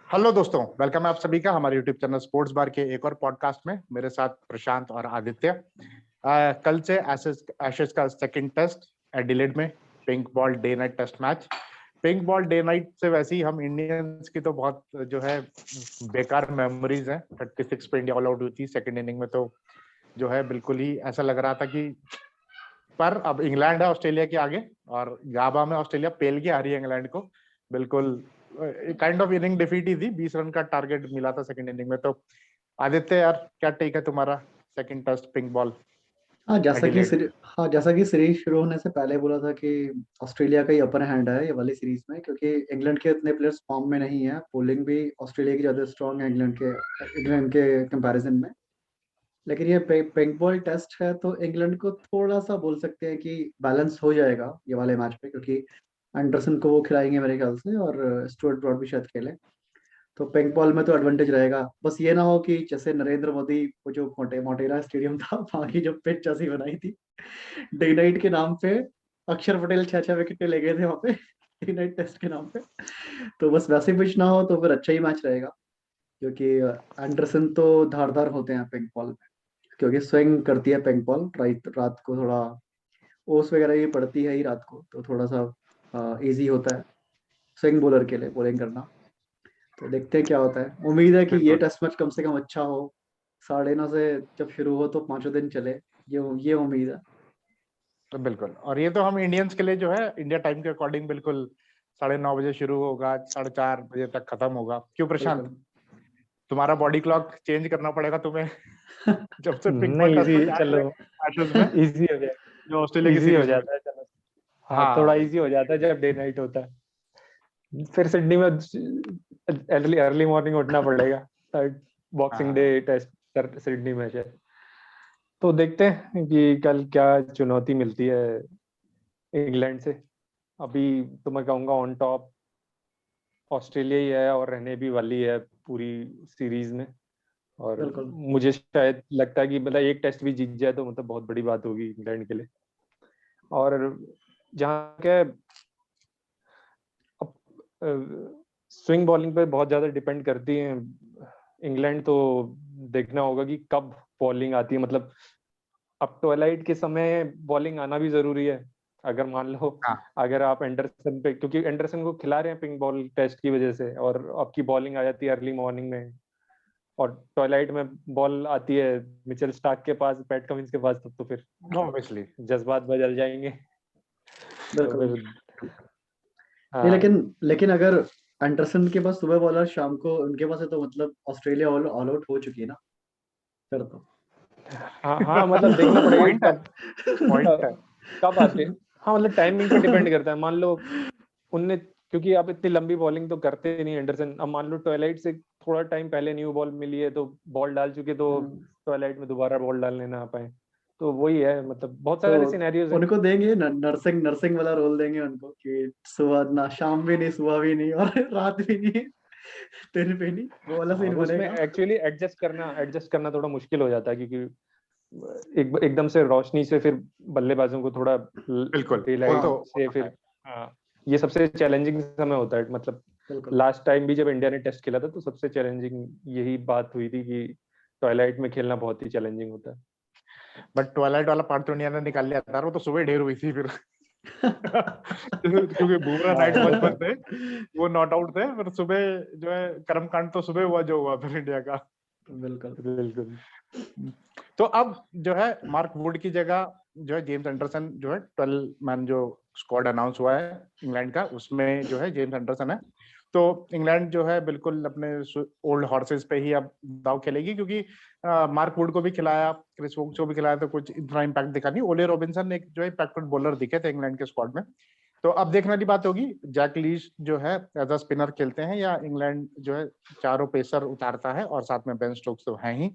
Hello दोस्तों, welcome है आप सभी का हमारे यूट्यूब चैनल स्पोर्ट्स बार के एक और पॉडकास्ट में। मेरे साथ प्रशांत और आदित्य। कल से एशेज का सेकंड टेस्ट एडिलेड में, pink ball day night test match. Pink ball day night से वैसे ही हम इंडियंस की तो बहुत जो है बेकार मेमोरीज हैं। 36 पे इंडिया ऑल आउट हुई थी सेकंड इनिंग में, तो जो है बिल्कुल ही ऐसा लग रहा था कि पर अब इंग्लैंड है ऑस्ट्रेलिया के आगे, और गाबा में ऑस्ट्रेलिया पेल के आ रही है इंग्लैंड को। बिल्कुल काइंड ऑफ इनिंग डिफीट ही थी। 20 रन का टारगेट मिला था सेकंड इनिंग में। तो आदित्य यार, क्या टेक है तुम्हारा second test pink ball Adelaide? जैसा कि सीरीज शुरू होने से पहले बोला था कि ऑस्ट्रेलिया का ही अपर हैंड है ये वाली सीरीज में, क्योंकि इंग्लैंड के इतने प्लेयर्स फॉर्म में नहीं है। बॉलिंग भी ऑस्ट्रेलिया की ज्यादा स्ट्रांग है इंग्लैंड के कंपैरिजन में। लेकिन ये पिंक बॉल टेस्ट है तो इंग्लैंड को थोड़ा सा बोल सकते हैं कि बैलेंस हो जाएगा ये वाले मैच पे, क्योंकि एंडरसन को वो खिलाएंगे मेरे ख्याल से, और स्टुअर्ट ब्रॉड भी शायद खेले। तो पिंक बॉल में तो एडवांटेज रहेगा। बस ये ना हो कि जैसे नरेंद्र मोदी वो जो मोटेरा स्टेडियम था वहाँ की जो पिच जैसी बनाई थी डे नाइट के नाम पे, अक्षर पटेल 6-6 विकेट ले गए थे वहाँ पे डे नाइट टेस्ट के नाम पे। तो बस वैसे पिच ना हो तो फिर अच्छा ही मैच रहेगा, क्योंकि एंडरसन तो धारदार होते हैं पिंक बॉल में, क्योंकि स्विंग करती है पिंक बॉल। रात रात को थोड़ा ओस वगैरह भी पड़ती है ही रात को, तो थोड़ा सा इजी होता है स्विंग बॉलर के लिए बॉलिंग करना। तो देखते हैं क्या होता है। उम्मीद है कि ये बिल्कुल। टेस्ट मैच कम से कम अच्छा हो। 9:30 से जब शुरू हो तो पांचों दिन चले, ये उम्मीद है। तो बिल्कुल, और ये तो हम इंडियंस के लिए जो है इंडिया टाइम के अकॉर्डिंग बिल्कुल 9:30 बजे शुरू होगा, 4:30 बजे तक खत्म होगा। क्यों प्रशांत, बिल्कुल। तुम्हारा बॉडी क्लॉक चेंज करना पड़ेगा तुम्हें जब से पिंक बॉल नहीं, टेस्ट इजी, मैच आ रहे चलो हैं एशेज में, इजी हो जाए। जो ऑस्ट्रेलिया की इजी हो सीरीज में। जाता है, चलो। हाँ, थोड़ा हाँ। इजी हो जाता है जब डे नाइट होता है। फिर सिडनी में अर्ली अर्ली मॉर्निंग उठना पड़ेगा। बॉक्सिंग डे हाँ टेस्ट सिडनी में है। तो देखते हैं कि कल क्या चुनौती मिलती है इंग्लैंड से। अभी तो मैं कहूँगा ऑन टॉप ऑस्ट्रेलिया ही है, और रहने भी वाली है पूरी सीरीज में। और बिल्कुल। मुझे शायद लगता है कि मतलब एक टेस्ट भी जीत जाए तो मतलब बहुत बड़ी बात होगी इंग्लैंड के लिए। और जहाँ के स्विंग बॉलिंग पे बहुत ज्यादा डिपेंड करती है इंग्लैंड, तो देखना होगा कि कब बॉलिंग आती है। मतलब अब ट्वेलाइट के समय बॉलिंग आना भी जरूरी है। अगर मान लो, हाँ। अगर आप एंडरसन पे, क्योंकि एंडरसन को खिला रहे हैं पिंक बॉल टेस्ट की वजह से, और आपकी बॉलिंग आ जाती है अर्ली मॉर्निंग में, और ट्वेलाइट में बॉल आती है मिचेल स्टार्क के पास, पैट कमिंस के पास, तब तो फिर ऑब्वियसली। जज्बात बदल जाएंगे। तो बिल्कुल। फिर नहीं, हाँ, लेकिन अगर एंडरसन के पास सुबह बॉलर शाम को उनके पास है तो मतलब ऑस्ट्रेलिया ऑल आउट हो चुकी है ना फिर तो। हाँ, हाँ, मतलब देखना पड़ेगा कि पॉइंट है। कब पॉइंट है। कब आते हैं। हाँ, मतलब टाइमिंग पे डिपेंड करता है। मान लो उनने, क्योंकि आप इतनी लंबी बॉलिंग तो करते नहीं एंडरसन। अब मान लो ट्वेलाइट से थोड़ा टाइम पहले न्यू बॉल मिली है तो बॉल डाल चुके, तो हम्म, ट्वेलाइट में दोबारा बॉल डालने ना आ पाए। तो वही है, मतलब बहुत तो सारे सिनेरियोज हैं। उनको देंगे नर्सिंग नर्सिंग वाला रोल देंगे उनको, कि सुबह ना, शाम भी नहीं, सुबह भी नहीं, और रात भी नहीं, दिन भी नहीं, वो वाला हाँ, सीन तो उसमें बनेगा। एक्चुअली एडजस्ट करना थोड़ा मुश्किल हो जाता है, क्योंकि एकदम से रोशनी से फिर बल्लेबाजों को थोड़ा बिल्कुल, डे वो लाइट तो हाँ, से है। फिर, हाँ, ये सबसे चैलेंजिंग समय होता है। मतलब बिल्कुल। लास्ट टाइम भी जब इंडिया ने टेस्ट खेला था तो सबसे चैलेंजिंग यही बात हुई थी कि ट्वाइलाइट में खेलना बहुत ही चैलेंजिंग होता है। बट ट्वाइलाइट वाला पार्ट तो इंडिया ने निकाल लिया था, वो तो सुबह ढेर हुई थी फिर क्योंकि बुमराह हाँ, नाइट वो वॉच तो पर थे, वो नॉट आउट थे, फिर सुबह जो है कर्मकांड तो सुबह हुआ जो हुआ फिर इंडिया का। बिल्कुल। बिल्कुल। तो अब जो है मार्क वुड की जगह जो है जेम्स एंडरसन, जो है 12 मैन जो स्क्वाड अनाउंस हुआ है इंग्लैंड का, उसमें जो है जेम्स एंडरसन है। तो इंग्लैंड जो है बिल्कुल अपने ओल्ड हॉर्सेस पे ही अब दाव खेलेगी, क्योंकि मार्क वुड को भी खिलाया, क्रिस वोक्स को भी खिलाया, तो कुछ इतना इम्पैक्ट दिखा नहीं। ओले रॉबिन्सन एक जो है इम्पैक्टेड बॉलर दिखे थे इंग्लैंड के स्क्वाड में। तो अब देखने वाली बात होगी, जैक लीच जो है एज अ स्पिनर खेलते हैं, या इंग्लैंड जो है चारों पेसर उतारता है, और साथ में बेन स्टोक्स तो है ही।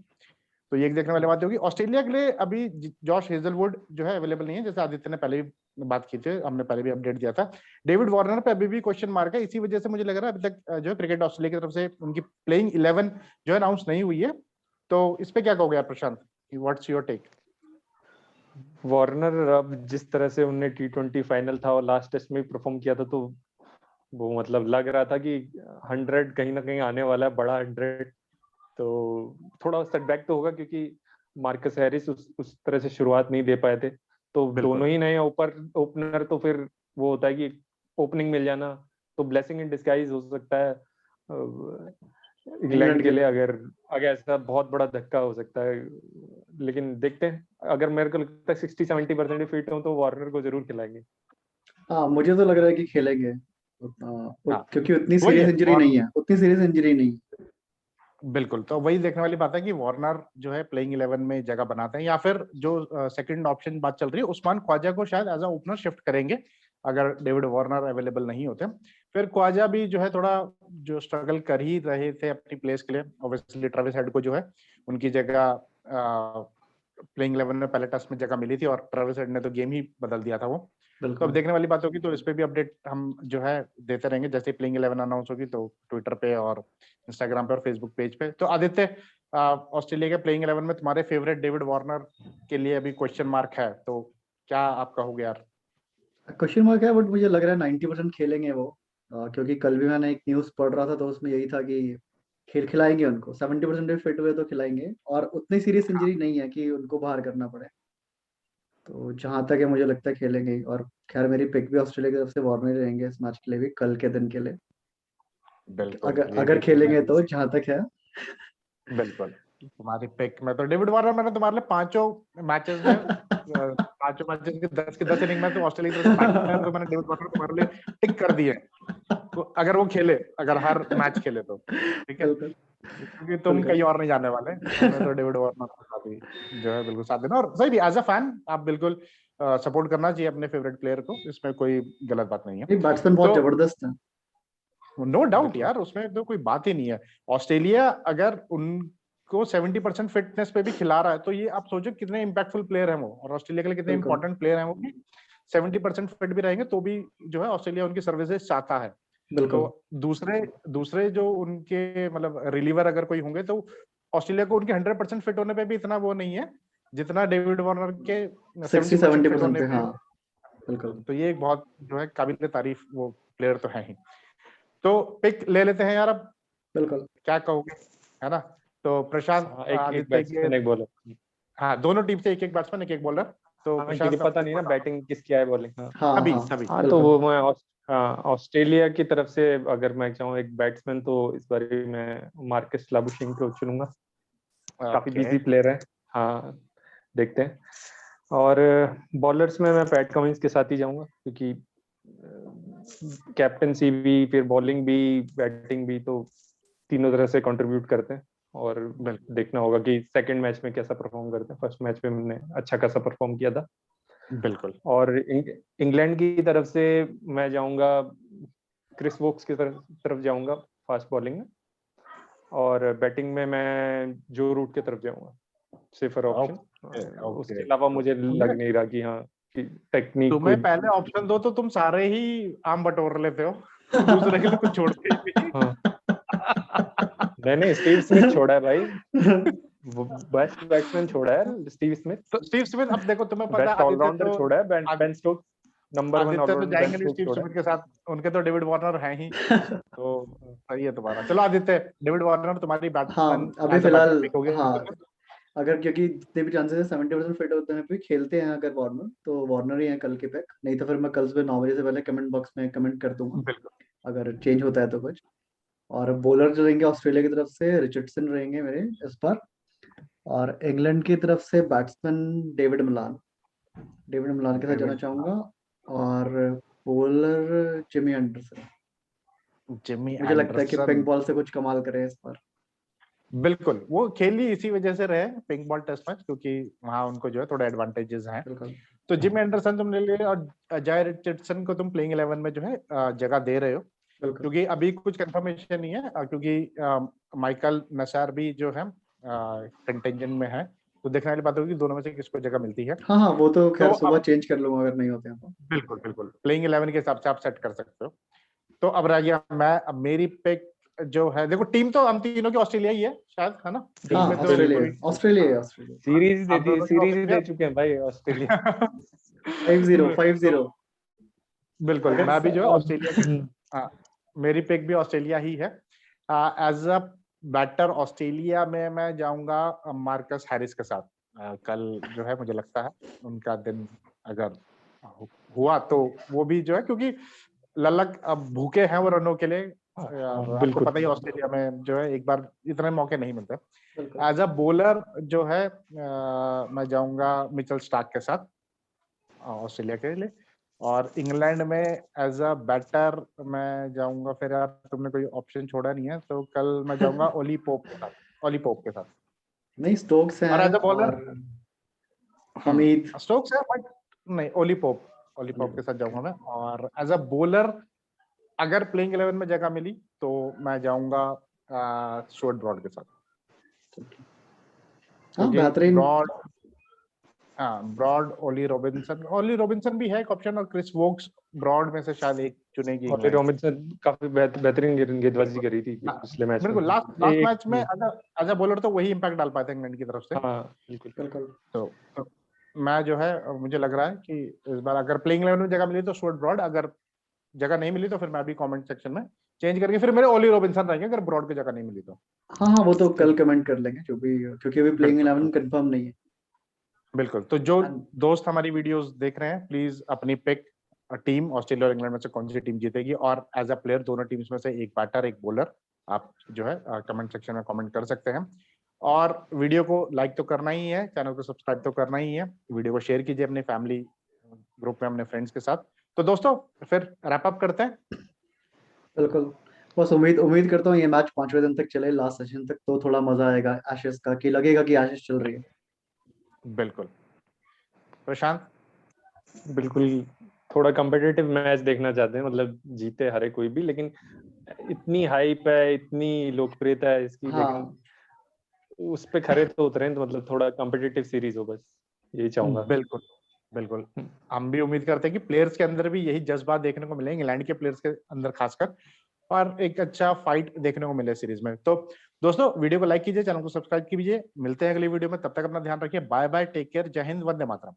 तो ये देखने वाली बात होगी। ऑस्ट्रेलिया के लिए अभी जॉश हेजलवुड जो है अवेलेबल नहीं है, जैसे आदित्य ने पहले भी बात की थी, हमने पहले भी अपडेट दिया था। डेविड वार्नर पे अभी भी क्वेश्चन मार्क है, इसी वजह से मुझे लग रहा है अभी तक जो है क्रिकेट ऑस्ट्रेलिया की तरफ से उनकी प्लेइंग 11 जो है अनाउंस नहीं हुई है। तो इस पे क्या कहोगे आप प्रशांत, व्हाट्स योर टेक? वार्नर अब जिस तरह से उनने T20 फाइनल था और लास्ट टेस्ट में परफॉर्म किया था, तो वो मतलब लग रहा था कि 100 कहीं ना कहीं आने वाला है, बड़ा 100। तो थोड़ा सेटबैक तो होगा क्योंकि मार्कस हैरिस उस तरह से शुरुआत नहीं दे पाए थे। तो बिल्कुल। दोनों ही नए ओपनर, तो फिर वो होता है कि ओपनिंग मिल जाना तो ब्लेसिंग इन डिस्गाइज हो सकता है इंग्लैंड इंग्लैंड के के लिए। लिए। अगर ऐसा बहुत बड़ा धक्का हो सकता है, लेकिन देखते हैं। अगर मेरे को लगता है 60-70% फिट हो तो वार्नर को जरूर खिलाएंगे। हाँ, मुझे तो लग रहा है कि खेलेंगे हाँ क्योंकि उतनी वही सीरियस है इंजरी और नहीं है, उतनी सीरियस इंजरी नहीं है। बिल्कुल, तो वही देखने वाली बात है कि वार्नर जो है प्लेइंग 11 में जगह बनाते हैं या फिर जो सेकंड ऑप्शन बात चल रही है उस्मान ख्वाजा को शायद एज अ ओपनर शिफ्ट करेंगे अगर डेविड वार्नर अवेलेबल नहीं होते। फिर ख्वाजा भी जो है थोड़ा जो स्ट्रगल कर ही रहे थे अपनी प्लेस के लिए, ऑब्वियसली ट्रेविस हेड को जो है उनकी जगह प्लेइंग 11 में पहले टेस्ट में जगह मिली थी और ट्रेविस हेड ने तो गेम ही बदल दिया था वो। तो अब बिल्कुल। देखने वाली बात होगी, तो इस पे भी अपडेट हम जो है देते रहेंगे जैसे प्लेइंग 11 अनाउंस होगी, तो ट्विटर पे और इंस्टाग्राम पे और फेसबुक पेज पे। तो आदित्य, ऑस्ट्रेलिया के प्लेइंग 11 में तुम्हारे फेवरेट डेविड वार्नर के लिए अभी क्वेश्चन मार्क है, तो क्या आप कहोगे यार? क्वेश्चन मार्क है, बट मुझे लग रहा है 90% खेलेंगे वो। क्योंकि कल भी मैंने एक न्यूज पढ़ रहा था तो उसमें यही था कि खिलाएंगे उनको। 70% भी फिट हुए तो खिलाएंगे, और उतनी सीरियस इंजरी नहीं है कि उनको बाहर करना पड़े। तो जहां तक है मुझे लगता है खेलेंगे ही। और खैर मेरी पिक भी ऑस्ट्रेलिया की तरफ से वार्नर ही रहेंगे इस मैच के लिए भी, कल के दिन के लिए। बिल्कुल, अगर ये अगर भी खेलेंगे तो जहां तक है। बिल्कुल तुम्हारी पिक में तो डेविड वार्नर, मैंने तुम्हारे लिए पांचों मैचेस में पांचों मैचेस के 10 इनिंग में तो ऑस्ट्रेलिया की तरफ से बैटिंग में तो मैंने डेविड वार्नर तुम्हारे लिए टिक कर दिए। तो अगर वो खेले, अगर हर मैच खेले तो ठीक है, बिल्कुल क्योंकि तुम बिल्कुल। कहीं और नहीं जाने वाले, तुम्हें तो डेविड वार्नर के साथ ही जो है बिल्कुल साथ देना। और सही भी एज अ फैन आप बिल्कुल सपोर्ट करना चाहिए अपने फेवरेट प्लेयर को, इसमें कोई गलत बात नहीं है। नहीं, बैट्समैन बहुत तो जबरदस्त है। नो डाउट बिल्कुल। यार, उसमें तो कोई बात ही नहीं है। ऑस्ट्रेलिया अगर उनको 70% फिटनेस पे भी खिला रहा है तो ये आप सोचो कितने इंपैक्टफुल प्लेयर हैं वो, और ऑस्ट्रेलिया के लिए कितने बिल्कुल इंपॉर्टेंट प्लेयर हैं वो कि 70% फिट भी रहेंगे तो भी जो है ऑस्ट्रेलिया उनकी सर्विसेज चाहता है। तो बिल्कुल। दूसरे दूसरे जो उनके मतलब रिलीवर अगर कोई होंगे तो ऑस्ट्रेलिया को उनके 100% फिट होने पे भी इतना वो नहीं है जितना डेविड वार्नर के 70% फिट 60-70% होने पे, पे। हाँ बिल्कुल। तो ये एक बहुत जो है काबिल तारीफ वो प्लेयर तो है ही। तो पिक ले लेते हैं यार अब, बिल्कुल। क्या कहोगे, है ना? तो प्रशांत, हाँ, एक एक आदित्य के, बैट्समैन एक बॉलर। हाँ दोनों टीम से एक एक बैट्समैन एक एक बॉलर। तो हाँ, क्योंकि प्रशांत पता सबसे नहीं ना बड़ा, बैटिंग किसकी आए, बॉलिंग। हाँ। हाँ सभी हाँ सभी। हाँ, तो बिल्कुल। वो मैं ऑस्ट्रेलिया की तरफ से अगर मैं चाहूँ एक बैट्समैन, तो इस बार मैं मार्कस लाबुशेंको को चुनूंगा। काफी ओके, बिजी प्लेयर है। हाँ, देखते हैं। और बॉलर्स में मैं पैट कमिंस के साथ ही जाऊंगा, क्योंकि कैप्टनसी भी, फिर बॉलिंग भी, बैटिंग भी, तो तीनों तरह से कंट्रीब्यूट करते हैं। और बिल्कुल देखना होगा कि सेकंड मैच में कैसा परफॉर्म करते हैं। फर्स्ट मैच में हमने अच्छा खासा परफॉर्म किया था। बिल्कुल। और इंग्लैंड की तरफ से मैं जाऊंगा, क्रिस वोक्स की तरफ जाऊंगा फास्ट बॉलिंग में। और बैटिंग में मैं जो रूट की तरफ जाऊंगा, सेफर ऑप्शन। ओके उसके ओके, अलावा तो मुझे लग नहीं रहा कि हाँ, कि टेक्निक कोई। तुम्हें पहले ऑप्शन दो तो तुम सारे ही आम बटोर लेते हो, दूसरे के लिए कुछ छोड़ते ही नहीं। हाँ, मैंने स्टीव स्मिथ छोड़ा है भाई। वो बेस्ट बैट्समैन छोड़ा है स्टीव स्मिथ। तो स्टीव स्मिथ, अब देखो तुम्हें पता है बेस्ट आदित्य ऑलराउंडर तो छोड़ा है बेन स्टोक्स। नंबर 1 आदित्य तो ऑलराउंडर बेन जाएंगे नहीं स्टोक्स स्टीव छोड़ा है। स्मिथ के साथ, उनके तो डेविड वार्नर है ही। तो सही है तुम्हारा। चलो आदित्य, डेविड वार्नर तुम्हारी बैट्समैन हाँ अभी एज अ बैकअप फिलहाल। पिक हो गया। हाँ, अगर क्योंकि जितने भी चांसेस है 70% फिट होते हैं, फिर खेलते हैं अगर वार्नर, तो वार्नर ही है कल के पिक। नहीं तो फिर मैं कल सुबह 9 बजे से पहले कमेंट बॉक्स में कमेंट कर दूंगा बिल्कुल अगर चेंज होता है तो कुछ। और बॉलर जो रहेंगे ऑस्ट्रेलिया की तरफ से रिचर्डसन रहेंगे मेरे इस बार। और इंग्लैंड की तरफ से बैट्समैन डेविड मिलान के साथ जाना डेविड, चाहूंगा। और बॉलर जिमी एंडरसन। जिमी मुझे लगता है कि एंडरसन। पिंक बॉल से कुछ कमाल करे इस बार। बिल्कुल, वो खेली इसी वजह से रहे पिंक बॉल टेस्ट मैच, क्योंकि वहां उनको जो है थोड़ा एडवांटेजेस हैं। बिल्कुल तो जिमी एंडरसन तुमने ले लिया, और अजय रिचर्डसन को तुम प्लेइंग 11 में जो है जगह दे रहे हो, बिल्कुल। क्योंकि अभी कुछ कंफर्मेशन नहीं है, क्योंकि माइकल नसार भी जो है कंटेंजन में है। तो देखने वाली बात होगी दोनों में से किसको जगह मिलती है। हाँ हाँ, वो तो तो खैर सुबह अब चेंज कर लूंगा अगर नहीं होते हैं तो। बिल्कुल बिल्कुल प्लेइंग 11 के हिसाब से आप सेट कर सकते हो। तो अब रह गया मैं, अब मेरी पिक जो है, देखो टीम तो हम तीनों की ऑस्ट्रेलिया ही है शायद, है ना? टीम हाँ में तो ऑस्ट्रेलिया, कोई, ऑस्ट्रेलिया ऑस्ट्रेलिया। सीरीज दे हम दी, दोनों की सीरीज ही ऑस्ट्रेलिया। दे चुके हैं भाई ऑस्ट्रेलिया। 5-0 5-0। तो बिल्कुल अगर मैं भी जो है अब ऑस्ट्रेलिया के, हाँ मेरी पिक भी ऑस्ट्रेलिया ही है। एज अ बैटर ऑस्ट्रेलिया में मैं जाऊंगा मार्कस हैरिस के साथ। कल जो है मुझे लगता है उनका दिन अगर हुआ तो वो भी जो है, क्योंकि ललक अब भूखे हैं वो रनों के लिए। आपको बिल्कुल पता ही ऑस्ट्रेलिया में जो है एक बार इतने मौके नहीं मिलते। बिल्कुल एज अ बॉलर जो है मैं जाऊंगा मिचेल स्टार्क के साथ ऑस्ट्रेलिया के लिए। और इंग्लैंड में एज अ बैटर मैं जाऊंगा, फिर यार तुमने कोई ऑप्शन छोड़ा नहीं है, तो कल मैं जाऊंगा ओली पोप के साथ। ओली पोप के साथ। नहीं, स्टोक्स और हैं एज अ बॉलर और हमीद। स्टोक्स है, बट नहीं, ओली पोप के साथ जाऊंगा मैं। और एज अ बॉलर अगर प्लेइंग 11 में जगह मिली तो मैं जाऊंगा स्टुअर्ट ब्रॉड के साथ, हाँ, क्योंकि बेहतरीन। ब्रॉड ओली रॉबिन्सन भी है एक ऑप्शन, और क्रिस वोक्स ब्रॉड में से शायद एक चुनेगी ओली इंग्लैंड। रॉबिन्सन काफी बेहतरीन गेंदबाजी करी थी ला- पिछले मैच में। बिल्कुल लास्ट एक मैच में एज अ बॉलर तो वही इम्पैक्ट डाल पाए थे इंग्लैंड की तरफ से। हाँ बिल्कुल बिल्कुल तो मैं जो है मुझे लग रहा है कि इस बार अगर प्लेइंग 11 में जगह मिली तो स्टुअर्ट ब्रॉड, अगर जगह नहीं मिली तो फिर मैं भी कमेंट सेक्शन में चेंज करके फिर मेरे ओली रॉबिन्सन रहेंगे अगर ब्रॉड की जगह नहीं मिली तो। हाँ हाँ, वो तो कल कमेंट कर लेंगे जो भी, क्योंकि अभी प्लेइंग बिल्कुल 11 कंफर्म नहीं है। बिल्कुल। तो जो And दोस्त हमारी वीडियोस देख रहे हैं, प्लीज अपनी पिक टीम ऑस्ट्रेलिया और इंग्लैंड में से कौन सी टीम जीतेगी, और एज अ प्लेयर दोनों टीम्स में से एक बैटर एक बॉलर आप जो है कमेंट सेक्शन में कमेंट कर सकते हैं। और वीडियो को लाइक तो करना ही है, चैनल को सब्सक्राइब तो करना ही है, वीडियो को शेयर कीजिए अपने फैमिली ग्रुप में, अपने फ्रेंड्स के साथ। तो दोस्तों फिर रैप अप करते हैं। बिल्कुल, बस उम्मीद उम्मीद करता हूँ ये मैच 5वें दिन तक चले, लास्ट सेशन तक, तो थोड़ा मजा आएगा एशेस का, कि लगेगा कि एशेस चल रही है। बिल्कुल। प्रशांत। बिल्कुल, थोड़ा कम्पिटिटिव मैच देखना चाहते हैं, मतलब जीते हारे कोई भी, लेकिन इतनी हाइप है, इतनी लोकप्रियता है इसकी, लेकिन हाँ उस पे खरे तो उतरे, तो मतलब थोड़ा कम्पिटिटिव सीरीज हो, बस यही चाहूंगा। बिल्कुल बिल्कुल। हम भी उम्मीद करते हैं कि प्लेयर्स के अंदर भी यही जज्बा देखने को मिलेंगे, इंग्लैंड के प्लेयर्स के अंदर खासकर, और एक अच्छा फाइट देखने को मिले सीरीज में। तो दोस्तों वीडियो को लाइक कीजिए, चैनल को सब्सक्राइब कीजिए, मिलते हैं अगली वीडियो में, तब तक अपना ध्यान रखिए, बाय बाय, टेक केयर, जय हिंद, वंदे मातरम।